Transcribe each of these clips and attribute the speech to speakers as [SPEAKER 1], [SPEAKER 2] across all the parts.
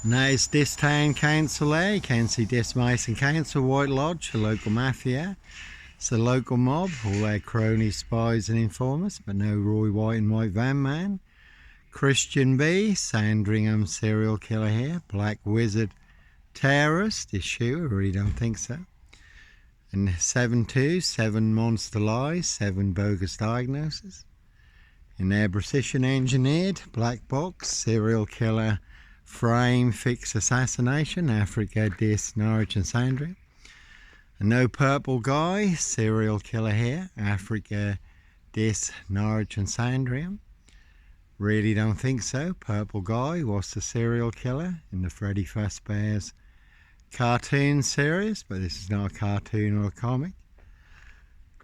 [SPEAKER 1] And that is this town council there. You can see this Mason Council, White Lodge, the local mafia. It's the local mob, all their cronies, spies and informers, but no Roy White and White Van Man. Christian B, Sandringham serial killer here. Black Wizard terrorist issue, I really don't think so. And 7-2, 7 monster lies, 7 bogus diagnoses. In there, precision engineered, black box, serial killer, frame, fix, assassination, Africa, Dis, Norwich and Sandringham. And no purple guy, serial killer here, Africa, Dis, Norwich and Sandringham. Really don't think so. Purple guy was the serial killer in the Freddy Fazbear's cartoon series, but this is not a cartoon or a comic.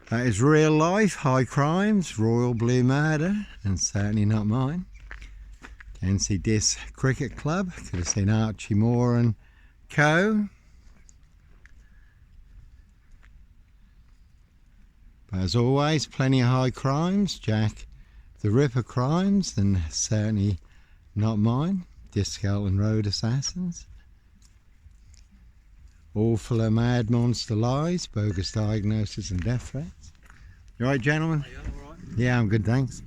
[SPEAKER 1] That is real life, high crimes, royal blue murder, and certainly not mine. Can see this cricket club, could have seen Archie Moore and co. But as always, plenty of high crimes, Jack the Ripper crimes, and certainly not mine. Discount Road assassins. All full of mad monster lies, bogus diagnosis and death threats. You alright, gentlemen?
[SPEAKER 2] Are you all right?
[SPEAKER 1] Yeah, I'm good, thanks.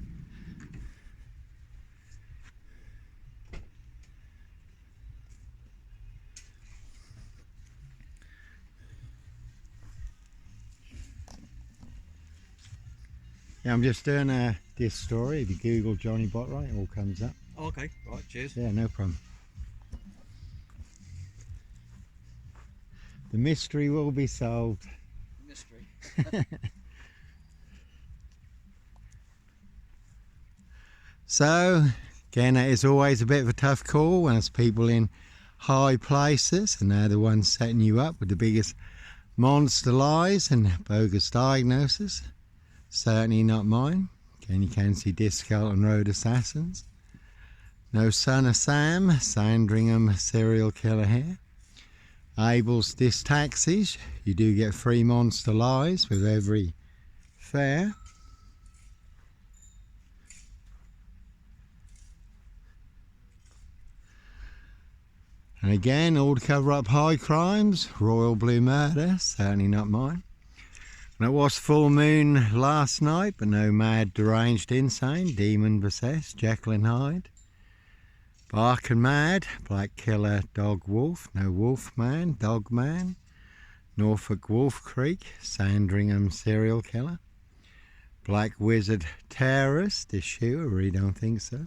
[SPEAKER 1] Yeah, I'm just doing this story. If you Google Johnny Botwright, it all comes up.
[SPEAKER 2] Oh, okay, right, cheers.
[SPEAKER 1] Yeah, no problem. The mystery will be solved.
[SPEAKER 2] Mystery.
[SPEAKER 1] So, again, it is always a bit of a tough call when it's people in high places and they're the ones setting you up with the biggest monster lies and bogus diagnosis. Certainly not mine. Again, you can see Discalton Road assassins. No son of Sam, Sandringham serial killer here. Abel's Dis Taxis. You do get free monster lies with every fare. And again, all to cover up high crimes. Royal blue murder, certainly not mine. And it was full moon last night, but no mad, deranged, insane, demon possessed, Jekyll and Hyde. Bark and mad, black killer, dog wolf, no wolf man, dog man. Norfolk Wolf Creek, Sandringham serial killer. Black wizard terrorist issue, I really don't think so.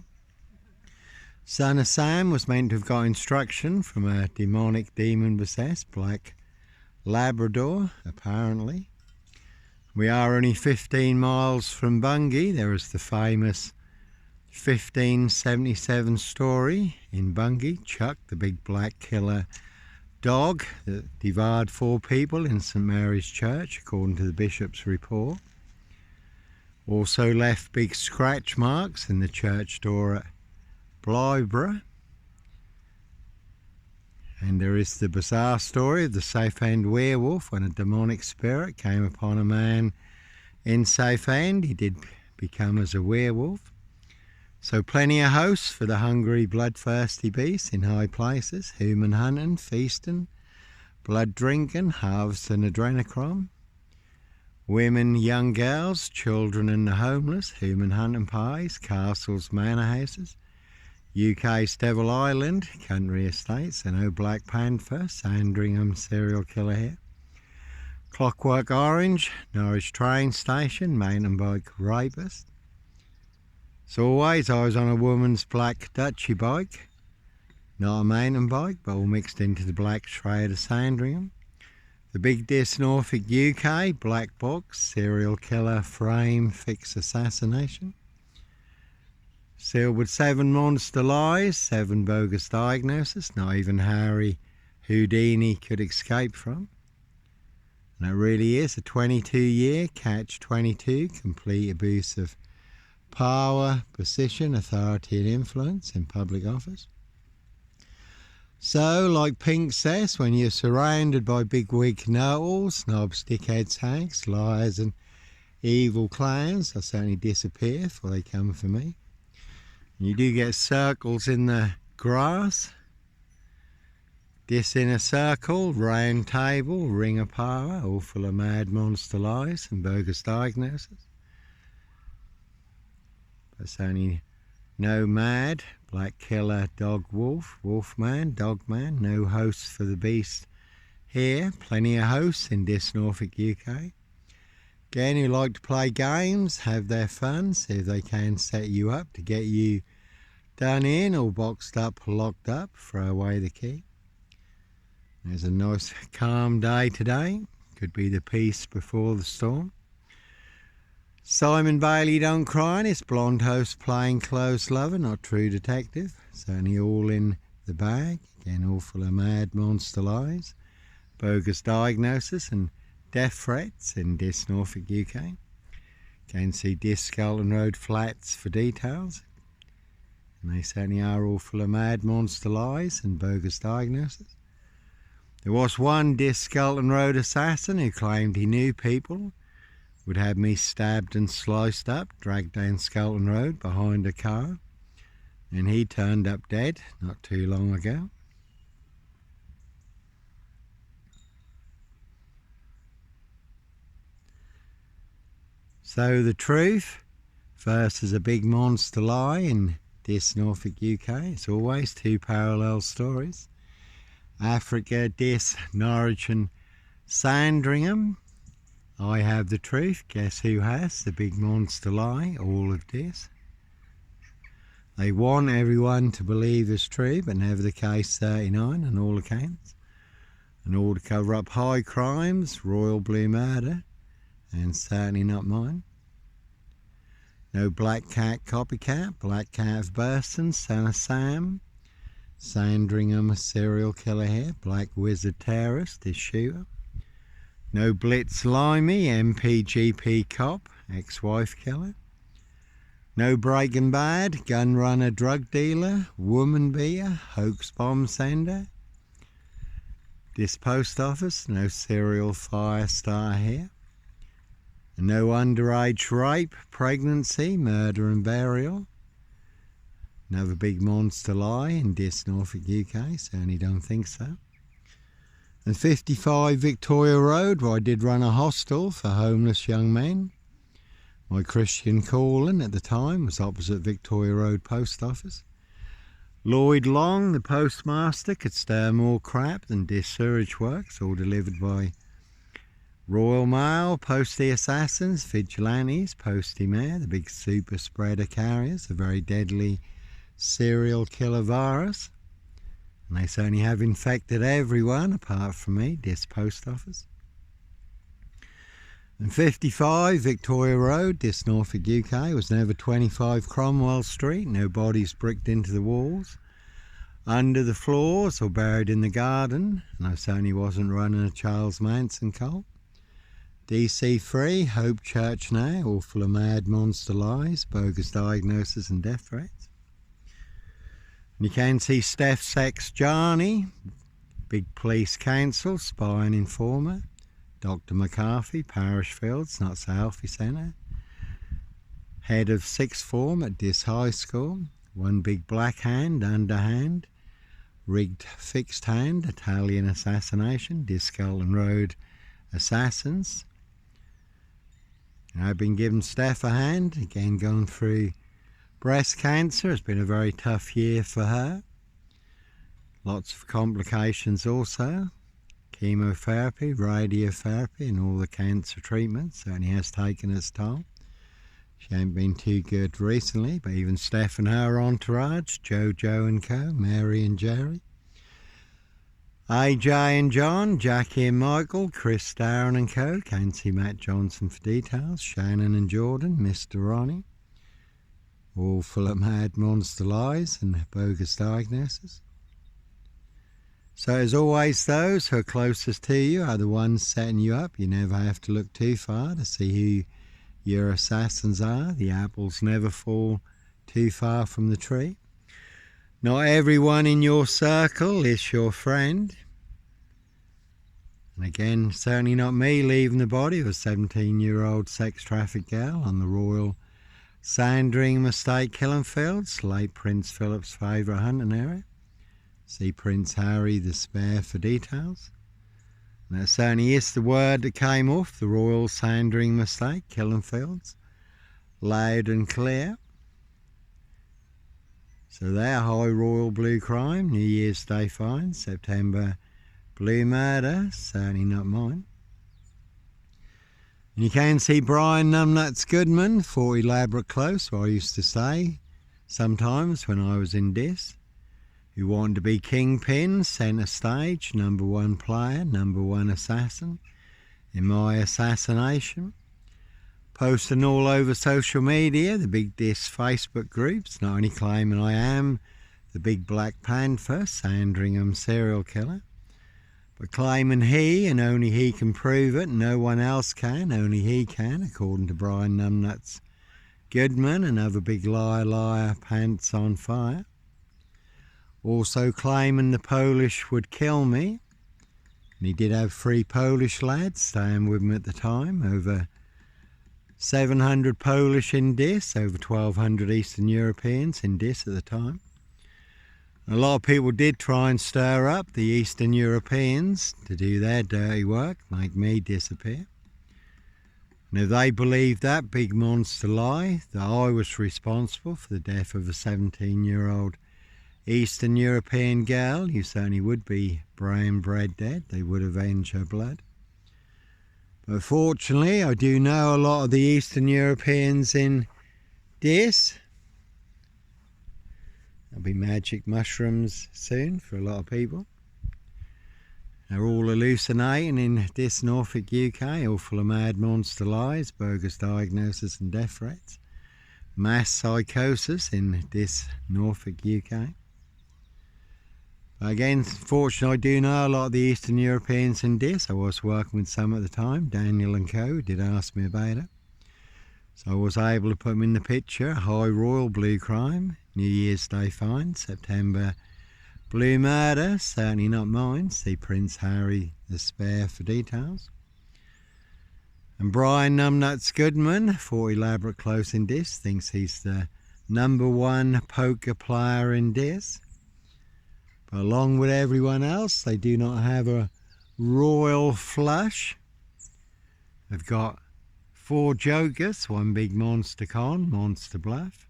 [SPEAKER 1] Son of Sam was meant to have got instruction from a demonic demon possessed black Labrador, apparently. We are only 15 miles from Bungay. There is the famous 1577 story in Bungay, Chuck, the big black killer dog that devoured 4 people in St Mary's Church, according to the bishop's report. Also left big scratch marks in the church door at Blythburgh. And there is the bizarre story of the Southend werewolf. When a demonic spirit came upon a man in Southend, he did become as a werewolf. So plenty of hosts for the hungry, bloodthirsty beasts in high places, human hunting, feasting, blood drinking, halves and adrenochrome. Women, young girls, children and the homeless, human hunting pies, castles, manor houses. UK's Devil Island, country estates, and Black Panther, Sandringham serial killer here. Clockwork Orange, Norwich train station, mountain bike rapist. As always, I was on a woman's black Dutchy bike, not a mountain bike, but all mixed into the black shroud of Sandringham. The Big Dis Norfolk UK, black box, serial killer, frame, fix, assassination. Sealed with 7 monster lies, 7 bogus diagnoses, not even Harry Houdini could escape from. And it really is a 22-year catch-22, complete abuse of power, position, authority and influence in public office. So, like Pink says, when you're surrounded by big-wig know-alls, snobs, dickheads, hags, liars and evil clowns, they'll certainly disappear before they come for me. You do get circles in the grass This inner circle, round table, ring of power, all full of mad monster lies and bogus diagnosis. But it's only no mad, black killer, dog wolf, wolfman, dogman, no hosts for the beast here, plenty of hosts in this Norfolk, UK. Again, who like to play games, have their fun, see if they can set you up to get you done in or boxed up, locked up, throw away the key. There's a nice calm day today, could be the peace before the storm. Simon Bailey don't cry, and his blonde host plain clothes lover, not true detective. Certainly all in the bag, again all full of mad monster lies, bogus diagnosis and death threats in this Norfolk, UK. Can see this Skelton Road flats for details. And they certainly are all full of mad monster lies and bogus diagnosis. There was one this Skelton Road assassin who claimed he knew people, would have me stabbed and sliced up, dragged down Skelton Road behind a car, and he turned up dead not too long ago. So the truth versus a big monster lie in this Norfolk, UK. It's always two parallel stories. Africa, this Norwich and Sandringham. I have the truth. Guess who has the big monster lie? All of this. They want everyone to believe it's true, but never the case 39 on all accounts. And all to cover up high crimes, royal blue murder, and certainly not mine. No black cat copycat, black cat of Burston, son of Sam. Sandringham, a serial killer here, black wizard terrorist, his shooter. No blitz limey, MPGP cop, ex-wife killer. No Breaking Bad, gun runner, drug dealer, woman beater, hoax bomb sender. This post office, no serial fire starter here. No underage rape, pregnancy, murder and burial. Another big monster lie in this Norfolk, UK, certainly don't think so. And 55 Victoria Road, where I did run a hostel for homeless young men. My Christian calling at the time was opposite Victoria Road Post Office. Lloyd Long, the postmaster, could stir more crap than this sewage works, all delivered by Royal Mail, Postie Assassins, Vigilantes, Postie Mare, the big super spreader carriers, a very deadly serial killer virus. And they certainly have infected everyone apart from me, this post office. And 55 Victoria Road, this Norfolk, UK, was never 25 Cromwell Street, no bodies bricked into the walls, under the floors or buried in the garden, and I certainly wasn't running a Charles Manson cult. DC3, Hope Church now, all full of mad monster lies, bogus diagnosis and death threats. And you can see Steph's ex Johnny, big police council, spy and informer, Dr. McCarthy, Parish Fields, not so healthy centre, head of sixth form at this high school, one big black hand, underhand, rigged fixed hand, Italian assassination, this Skelton Road assassins. I've been giving Steph a hand, again going through breast cancer. It's been a very tough year for her. Lots of complications also. Chemotherapy, radiotherapy and all the cancer treatments certainly has taken its toll. She ain't been too good recently, but even Steph and her entourage, Jojo and co, Mary and Jerry, AJ and John, Jackie and Michael, Chris, Darren and co, can't see Matt Johnson for details, Shannon and Jordan, Mr. Ronnie, all full of mad monster lies and bogus diagnosis. So as always, those who are closest to you are the ones setting you up. You never have to look too far to see who your assassins are. The apples never fall too far from the tree. Not everyone in your circle is your friend. And again, certainly not me leaving the body of a 17-year-old sex trafficked girl on the Royal Sandringham Estate, Killenfields, late Prince Philip's favourite hunting area. See Prince Harry the Spare for details. And that certainly is the word that came off the Royal Sandringham Estate, Killenfields, loud and clear. So there, High Royal Blue Crime, New Year's Day fine, September Blue Murder, certainly not mine. And you can see Brian Numbnuts Goodman, 40 Elaborate Close, where I used to stay sometimes when I was in Dis, who wanted to be kingpin, centre stage, #1 player, #1 assassin in my assassination. Posting all over social media, the big Dis Facebook groups, not only claiming I am the big Black Panther, Sandringham serial killer, but claiming he and only he can prove it, no one else can, only he can, according to Brian Numbnuts Goodman, another big liar, pants on fire. Also claiming the Polish would kill me, and he did have 3 Polish lads staying with him at the time, over 700 Polish in Dis, over 1,200 Eastern Europeans in Dis at the time. A lot of people did try and stir up the Eastern Europeans to do their dirty work, make me disappear. And if they believed that big monster lie, that I was responsible for the death of a 17-year-old Eastern European girl, who certainly would be brown bread dead, they would avenge her blood. But fortunately, I do know a lot of the Eastern Europeans in Dis. There'll be magic mushrooms soon for a lot of people. They're all hallucinating in Dis, Norfolk, UK, all full of mad monster lies, bogus diagnosis and death threats. Mass psychosis in Dis, Norfolk, UK. Again, fortunately, I do know a lot of the Eastern Europeans in Dis. I was working with some at the time. Daniel and co. did ask me about it. So I was able to put them in the picture. High Royal Blue Crime, New Year's Day fine, September Blue Murder, certainly not mine. See Prince Harry the Spare for details. And Brian Numbnuts Goodman, 40 Elaborate Close in Dis, thinks he's the #1 poker player in Dis. But along with everyone else, they do not have a royal flush. They've got 4 jokers, 1 big monster con, monster bluff.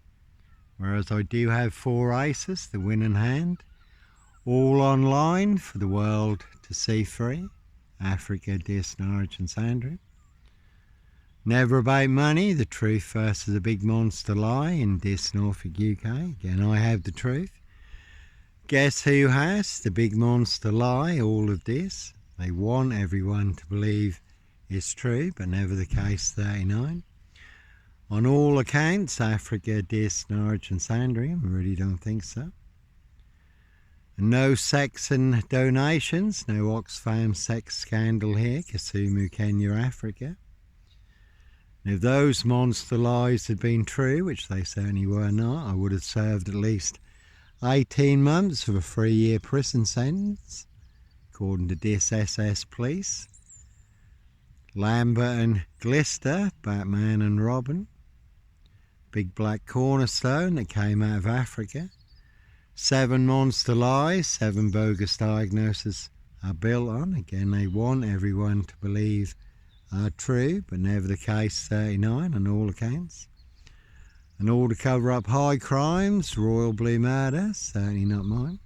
[SPEAKER 1] Whereas I do have 4 aces, the winning hand, all online for the world to see free. Africa, Dis, Norwich and Sandringham. Never about money, the truth versus a big monster lie in Dis, Norfolk, UK. Again, I have the truth. Guess who has the big monster lie, all of this? They want everyone to believe it's true, but never the case 39. On all accounts, Africa, Dis, Norwich and Sandringham, I really don't think so. And no sex and donations, no Oxfam sex scandal here, Kisumu, Kenya, Africa. And if those monster lies had been true, which they certainly were not, I would have served at least 18 months of a 3-year prison sentence, according to Dis SS Police. Lambert and Glister, Batman and Robin. Big black cornerstone that came out of Africa. 7 monster lies, 7 bogus diagnoses are built on. Again, they want everyone to believe are true, but never the case 39 on all accounts. And all to cover up high crimes, Royal Blue Murder, certainly not mine.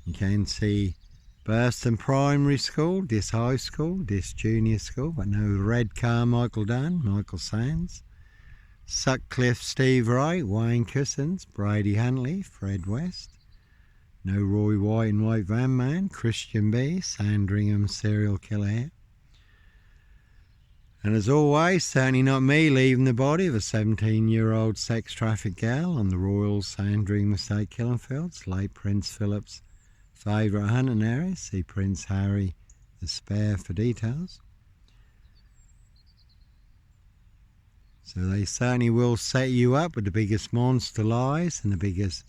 [SPEAKER 1] You can see Burston Primary School, Dis High School, Dis Junior School, but no Red Carmichael Dunn, Michael Sands. Sutcliffe Steve Wright, Wayne Cousins, Brady Huntley, Fred West. No Roy White and White Van Man, Christian B, Sandringham serial killer here. And as always, certainly not me leaving the body of a 17-year-old sex trafficked girl on the Royal Sandringham Estate, Killenfields, late Prince Philip's favourite hunting area. See Prince Harry the Spare for details. So they certainly will set you up with the biggest monster lies and the biggest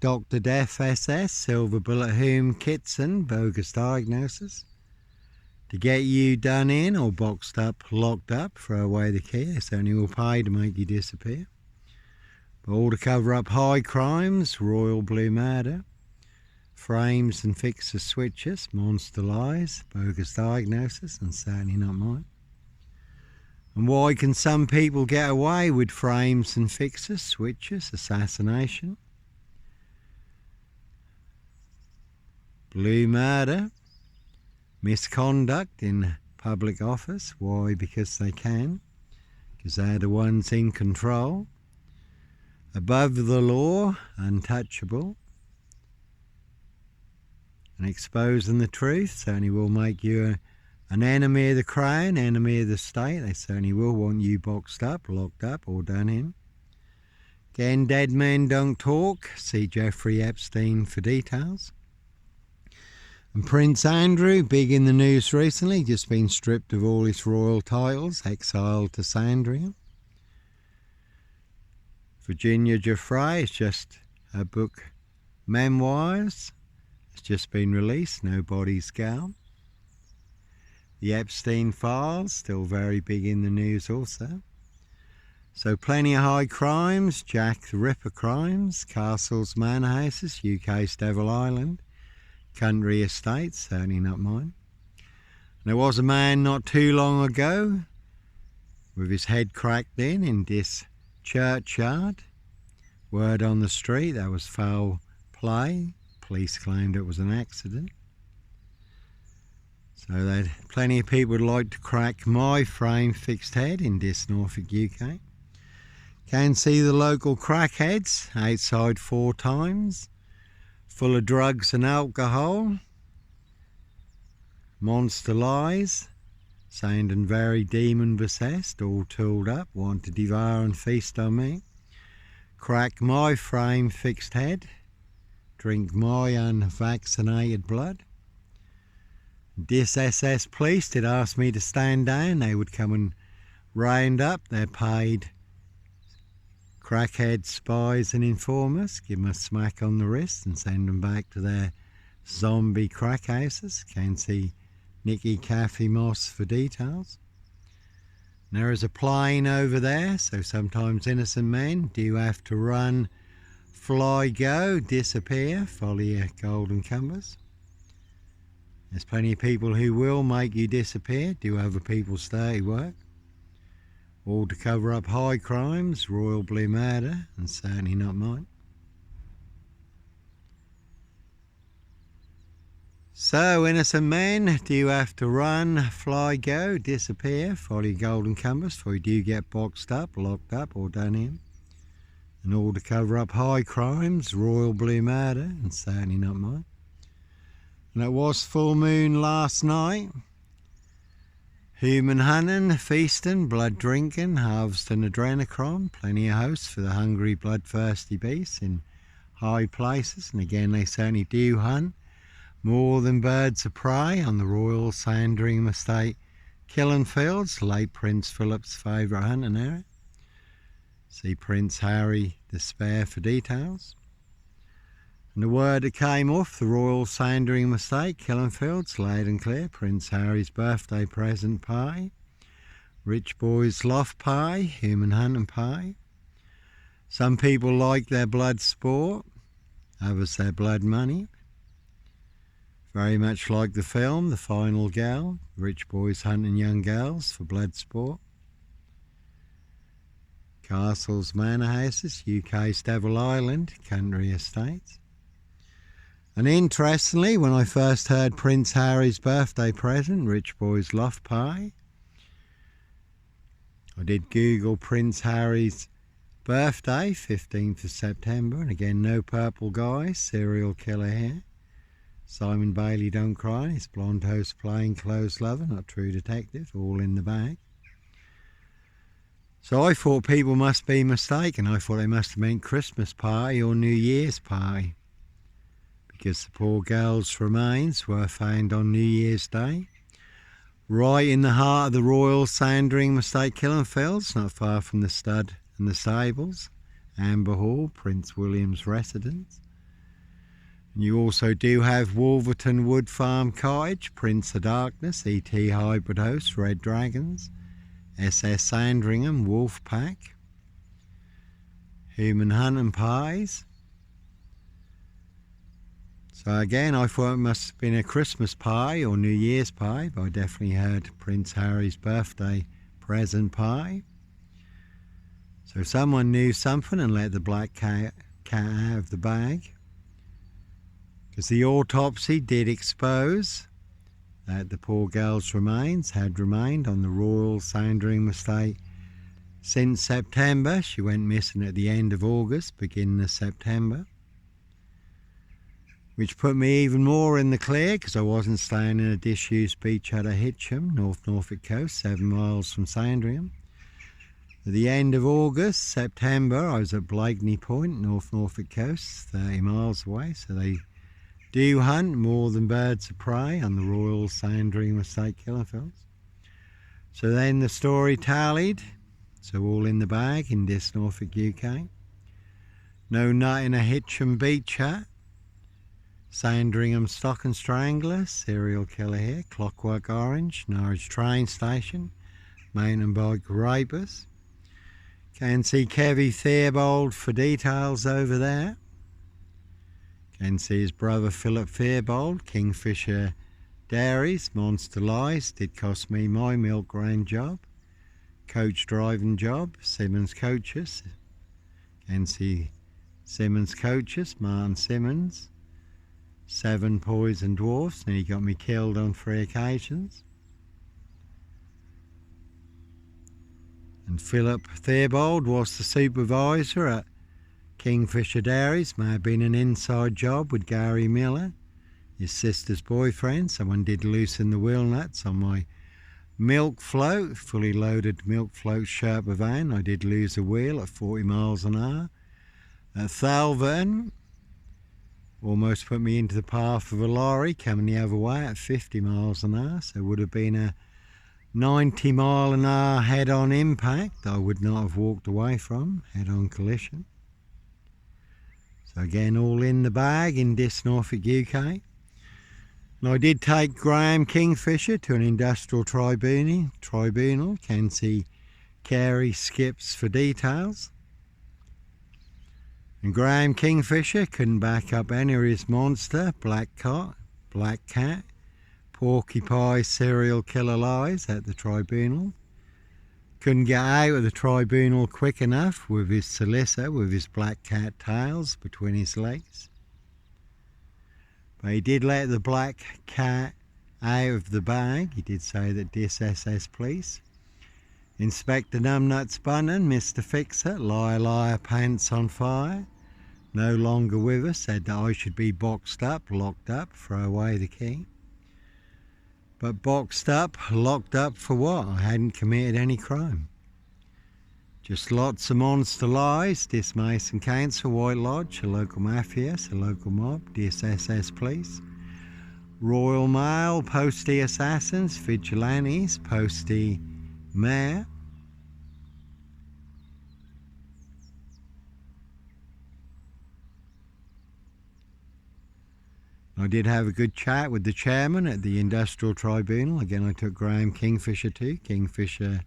[SPEAKER 1] Dr. Death SS, Silver Bullet Hume Kitson, bogus diagnosis. To get you done in or boxed up, locked up, throw away the key. They certainly will pay to make you disappear. But all to cover up high crimes, Royal Blue Murder. frames and fixer switches, monster lies, bogus diagnosis, and certainly not mine. And why can some people get away with frames and fixers, switches, assassination, blue murder, misconduct in public office? Why? Because they can, because they're the ones in control, above the law, untouchable, and exposing the truth certainly will make you an enemy of the crown, enemy of the state. They certainly will want you boxed up, locked up, or done in. Again, dead men don't talk. See Jeffrey Epstein for details. And Prince Andrew, big in the news recently, just been stripped of all his royal titles, exiled to Sandringham. Virginia Giuffre, it's just her book Memoirs. It's just been released, Nobody's Gal. The Epstein files, still very big in the news also. So plenty of high crimes, Jack the Ripper crimes, castles, manor houses, UK's Devil Island, country estates, certainly not mine. There was a man not too long ago with his head cracked in this churchyard. Word on the street, that was foul play. Police claimed it was an accident. So that plenty of people would like to crack my frame fixed head in this Norfolk, UK. Can see the local crackheads outside 4 times, full of drugs and alcohol, monster lies, sounding very demon possessed, all tooled up, want to devour and feast on me. Crack my frame fixed head, drink my unvaccinated blood. This SS police did ask me to stand down. They would come and round up their paid crackhead spies and informers, give them a smack on the wrist and send them back to their zombie crack houses. Can see Nicky Caffey Moss for details. There is a plane over there, so sometimes innocent men do have to run, fly, go, disappear, follow your golden compass. There's plenty of people who will make you disappear, do other people's dirty work, all to cover up high crimes, royal blue murder, and certainly not mine. So, innocent men, do you have to run, fly, go, disappear, follow your golden compass, for you do get boxed up, locked up, or done in, and all to cover up high crimes, royal blue murder, and certainly not mine. And it was full moon last night. Human hunting, feasting, blood drinking, harvesting adrenochrome, plenty of hosts for the hungry, bloodthirsty beasts in high places. And again, they certainly do hunt more than birds of prey on the Royal Sandringham Estate killing fields, late Prince Philip's favourite hunting area. See Prince Harry the Spare for details. And the word that came off the Royal Sandringham Estate killing fields, loud and clear, Prince Harry's birthday present pie, rich boys loft pie, human hunting pie. Some people like their blood sport, others their blood money. Very much like the film, The Final Gal, rich boys hunting young girls for blood sport. Castles, manor houses, UK's Devil Island, country estates. And interestingly, when I first heard Prince Harry's birthday present, rich boys loft pie, I did Google Prince Harry's birthday, 15th of September, and again, no purple guy, serial killer here. Simon Bailey Don't Cry, his blonde host plain clothes lover, not true detective, all in the bag. So I thought people must be mistaken. I thought they must have meant Christmas party or New Year's party, because the poor girl's remains were found on New Year's Day, right in the heart of the Royal Sandringham Estate killing fields, not far from the stud and the stables, Amber Hall, Prince William's residence. And you also do have Wolverton Wood Farm Cottage, Prince of Darkness, E.T. Hybrid Host, Red Dragons, SS Sandringham, Wolf Pack, Human Hunting Pies. So again, I thought it must have been a Christmas pie or New Year's pie, but I definitely heard Prince Harry's birthday present pie. So someone knew something and let the black cat out of the bag, because the autopsy did expose that the poor girl's remains had remained on the Royal Sandringham estate since September. She went missing at the end of August, beginning of September, which put me even more in the clear, because I wasn't staying in a disused beach at Hitcham, North Norfolk coast, 7 miles from Sandringham. At the end of August, September, I was at Blakeney Point, North Norfolk coast, 30 miles away. So they do hunt more than birds of prey on the Royal Sandringham estate killing fields. So then the story tallied. So all in the bag in this Norfolk, UK. No nut in a Hitcham beach hut. Sandringham Stock and Strangler, serial killer here. Clockwork Orange, Norwich train station. Mountain bike rapers. Can see Kevy Theobald for details over there. Can see his brother Philip Theobald, Kingfisher Dairies, Monster Lies, did cost me my milk grain job. Coach driving job, Simmons Coaches. Can see Simmons Coaches, Martin Simmons. 7 poison dwarfs, and he got me killed on 3 occasions. And Philip Theobald was the supervisor at Kingfisher Dairies. May have been an inside job with Gary Miller, his sister's boyfriend. Someone did loosen the wheel nuts on my milk float, fully loaded milk float Sherpa van. I did lose a wheel at 40 miles an hour. At Thalvern, almost put me into the path of a lorry coming the other way at 50 miles an hour. So it would have been a 90 mile an hour head-on impact I would not have walked away from, head-on collision. So again, all in the bag in this Norfolk, UK. And I did take Graham Kingfisher to an industrial tribunal. Can see Carey Skips for details. And Graham Kingfisher couldn't back up any of his monster, black cat, porcupine serial killer lies at the tribunal. Couldn't get out of the tribunal quick enough with his solicitor, with his black cat tails between his legs. But he did let the black cat out of the bag. He did say that this SS police. Inspector Numbnuts Bunnan, Mr. Fixer, liar, pants on fire. No longer with us, said that I should be boxed up, locked up, throw away the key. But boxed up, locked up for what? I hadn't committed any crime. Just lots of monster lies, this Mason Council, White Lodge, a local mafia, a local mob, this SS police. Royal Mail, postie assassins, vigilantes, postie mayor. I did have a good chat with the chairman at the Industrial Tribunal. Again, I took Graham Kingfisher to Kingfisher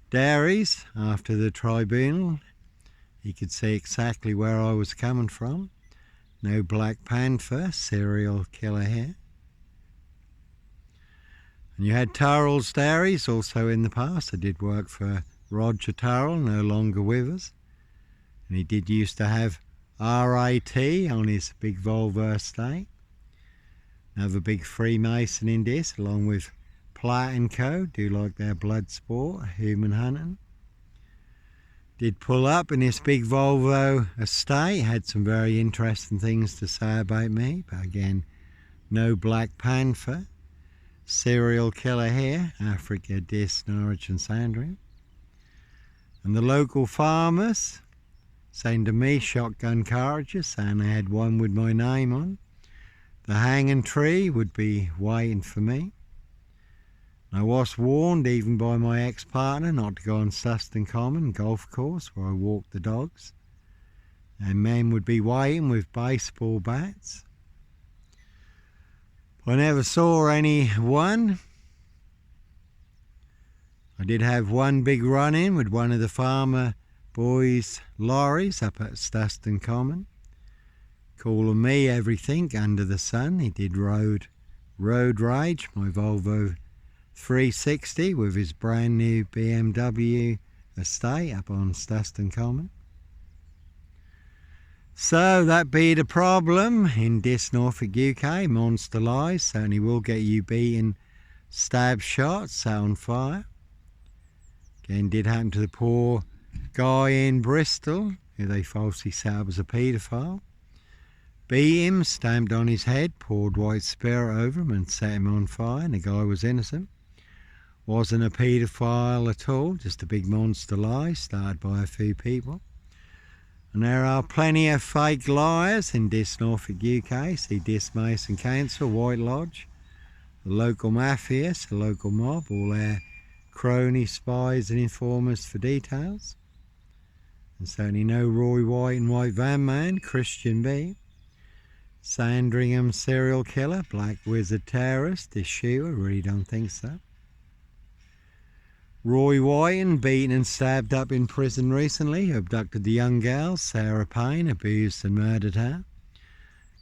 [SPEAKER 1] Dairies after the tribunal. He could see exactly where I was coming from. No Black Panther, serial killer here. And you had Turrell's Dairies also in the past. I did work for Roger Turrell, no longer with us. And he did used to have RAT on his big Volvo estate. Another big Freemason in this, along with Platt and Co. Do like their blood sport, human hunting. Did pull up in this big Volvo estate, had some very interesting things to say about me, but again, no Black Panther. Serial killer here, Africa, Dis, Norwich and Sandringham. And the local farmers saying to me, shotgun carriages, saying they had one with my name on. The hanging tree would be waiting for me. I was warned even by my ex-partner not to go on Suston Common golf course where I walked the dogs. And men would be waiting with baseball bats. I never saw anyone. I did have one big run-in with one of the farmer boys' lorries up at Suston Common. calling me everything under the sun. He did road rage, my Volvo 360 with his brand new BMW estate up on Stuston Common. So that be the problem in this Norfolk, UK. Monster lies certainly will get you beaten, stab shot, set on fire. Again, did happen to the poor guy in Bristol who they falsely set up as a paedophile. Beat him, stamped on his head, poured white spirit over him and set him on fire, and the guy was innocent. Wasn't a paedophile at all, just a big monster lie started by a few people. And there are plenty of fake liars in this Norfolk, UK. See this Mason Council, White Lodge, the local mafia, the local mob, all their cronies, spies and informers for details. And certainly no Roy White and White Van Man, Christian B. Sandringham serial killer, Black Wizard terrorist, this shooter, really don't think so. Roy Whiten, beaten and stabbed up in prison recently, who abducted the young girl, Sarah Payne, abused and murdered her.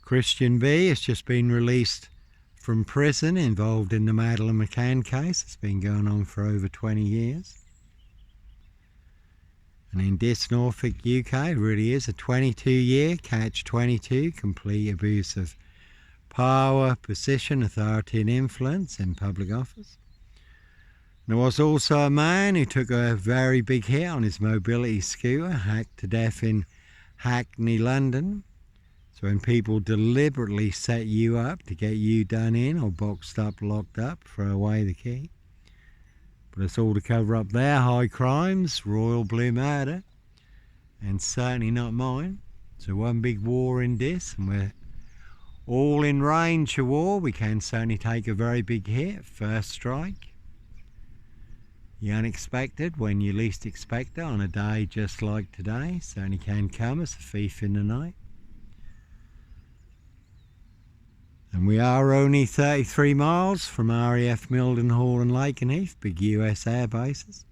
[SPEAKER 1] Christian B has just been released from prison, involved in the Madeleine McCann case. It's been going on for over 20 years. And in this Norfolk, UK, really is a 22-year catch-22, complete abuse of power, position, authority and influence in public office. There was also a man who took a very big hit on his mobility scooter, hacked to death in Hackney, London. So when people deliberately set you up to get you done in or boxed up, locked up, throw away the key. But it's all to cover up their high crimes, royal blue murder, and certainly not mine. So one big war in this, and we're all in range of war. We can certainly take a very big hit, first strike. The unexpected, when you least expect it, on a day just like today, certainly can come as a thief in the night. And we are only 33 miles from RAF Mildenhall and Lakenheath, big US air bases.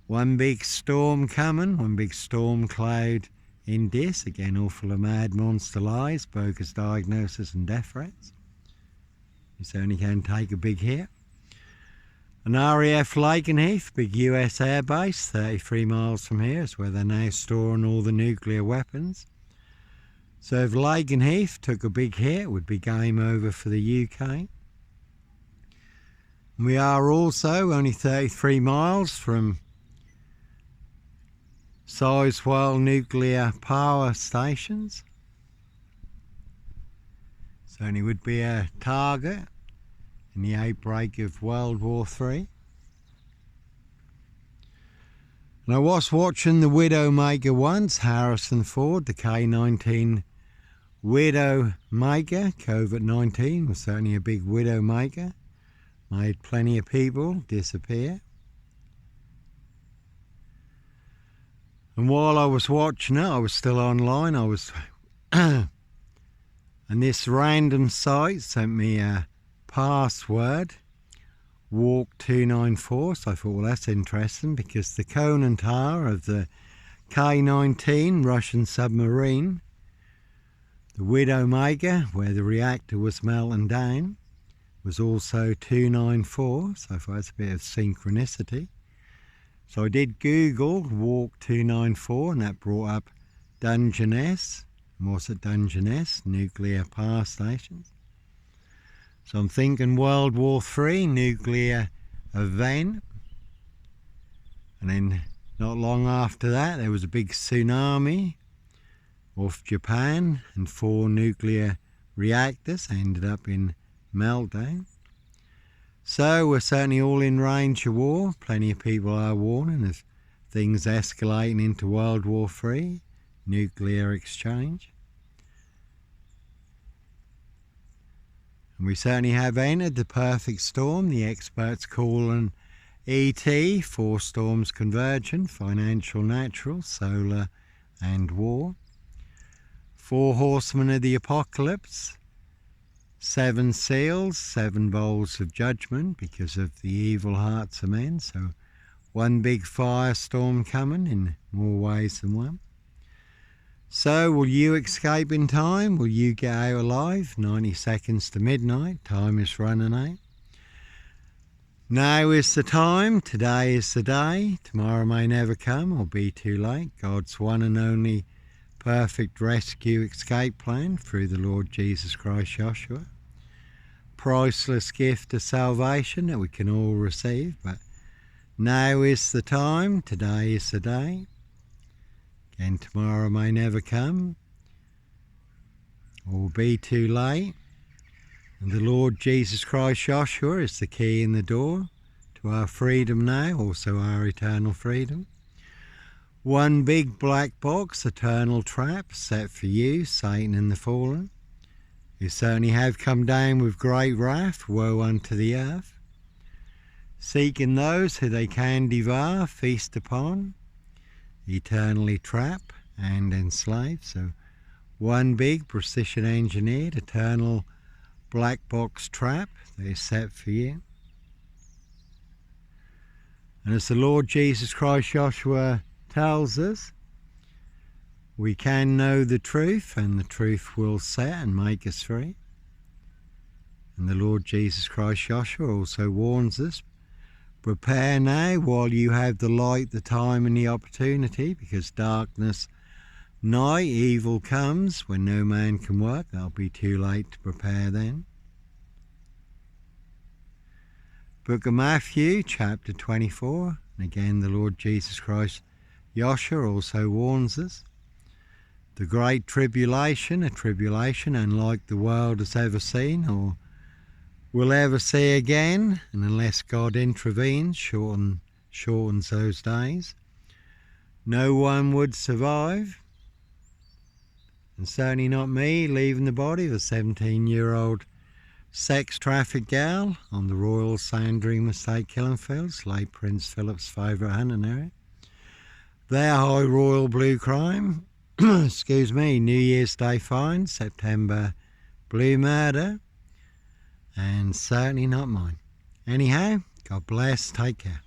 [SPEAKER 1] One big storm coming, one big storm cloud in this, again all full of mad monster lies, bogus diagnosis and death threats. You certainly can take a big hit. An RAF Lakenheath, big US air base, 33 miles from here, is where they're now storing all the nuclear weapons. So if Lakenheath took a big hit, it would be game over for the UK. We are also only 33 miles from Sizewell nuclear power stations. Certainly would be a target in the outbreak of World War III. And I was watching the Widowmaker once, Harrison Ford, the K-19 Widowmaker. COVID-19 was certainly a big Widowmaker. Made plenty of people disappear. And while I was watching it, I was still online. And this random site sent me a password, walk294. So I thought, well, that's interesting, because the Conan Tower of the K-19 Russian submarine, the Widowmaker, where the reactor was melting down, was also 294. So I thought that's a bit of synchronicity. So I did Google walk294, and that brought up Dungeness. And what's at Dungeness? Nuclear power stations. So I'm thinking World War III, nuclear event. And then not long after that, there was a big tsunami off Japan, and 4 nuclear reactors ended up in meltdown. So we're certainly all in range of war. Plenty of people are warning of things escalating into World War III, nuclear exchange. And we certainly have entered the perfect storm. The experts call an ET, 4 storms converging: financial, natural, solar and war. 4 horsemen of the apocalypse, 7 seals, 7 bowls of judgment because of the evil hearts of men. So one big firestorm coming in more ways than one. So, will you escape in time? Will you get out alive? 90 seconds to midnight. Time is running out. Now is the time. Today is the day. Tomorrow may never come or be too late. God's one and only perfect rescue escape plan through the Lord Jesus Christ Joshua. Priceless gift of salvation that we can all receive. But now is the time. Today is the day. And tomorrow may never come or be too late. And the Lord Jesus Christ Joshua is the key in the door to our freedom now, also our eternal freedom. One big black box, eternal trap set for you, Satan and the fallen. You certainly have come down with great wrath, woe unto the earth. Seeking those who they can devour, feast upon, eternally trap and enslave. So one big precision engineered eternal black box trap that is set for you. And as the Lord Jesus Christ Joshua tells us, we can know the truth and the truth will set and make us free. And the Lord Jesus Christ Joshua also warns us, prepare now while you have the light, the time and the opportunity, because darkness, night, evil comes when no man can work. That'll be too late to prepare then. Book of Matthew, chapter 24. And again, the Lord Jesus Christ Joshua also warns us. The great tribulation, a tribulation unlike the world has ever seen or will ever see again, and unless God intervenes, shortens those days, no one would survive, and certainly not me, leaving the body of a 17-year-old sex trafficked gal on the Royal Sandringham estate killing fields, late Prince Philip's favourite hunting area. Their high royal blue crime, excuse me, New Year's Day find, September blue murder, and certainly not mine. Anyhow, God bless, take care.